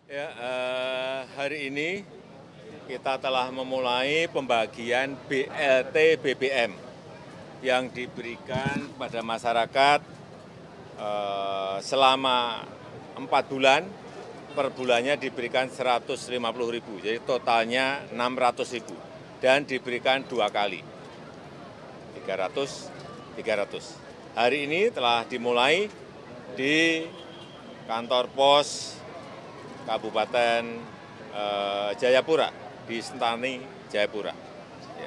Ya, hari ini kita telah memulai pembagian BLT BBM yang diberikan kepada masyarakat selama 4 bulan, per bulannya diberikan 150.000, jadi totalnya 600.000 dan diberikan 2 kali, 300, 300. Hari ini telah dimulai di kantor pos Kabupaten Jayapura, di Sentani, Jayapura. Ya.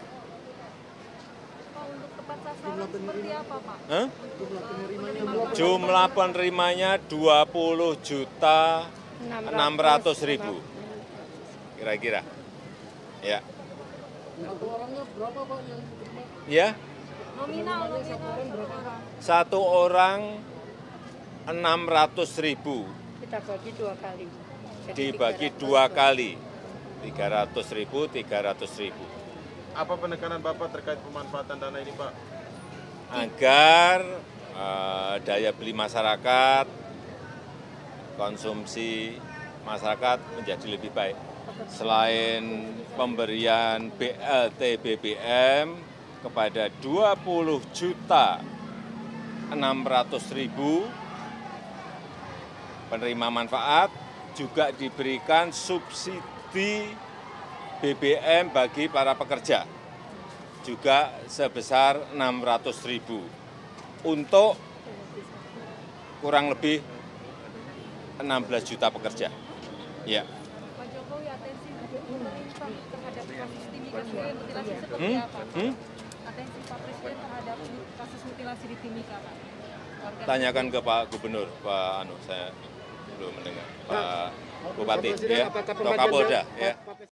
Pak, untuk tepat sasaran seperti apa, Pak? Jumlah penerimanya 20.600.000, kira-kira. Ya. Satu orangnya berapa, Pak, yang diterima? Ya, Nominal satu orang 600.000. Kita bagi 2 kali. Jadi Dibagi 2 kali, 300.000, 300.000. Apa penekanan Bapak terkait pemanfaatan dana ini, Pak? Agar daya beli masyarakat, konsumsi masyarakat menjadi lebih baik. Selain pemberian BLT BBM kepada 20.600.000 penerima manfaat, juga diberikan subsidi BBM bagi para pekerja, juga sebesar 600.000 untuk kurang lebih 16 juta pekerja. Ya. Pak Jokowi, atensi pemerintah terhadap kasus Timika mutilasi seperti apa? Atensi Pak Presiden terhadap kasus mutilasi di Timika, Pak? Tanyakan ke Pak Gubernur, Pak saya belum mendengar, Pak Bupati, ya, atau Kapolda, ya.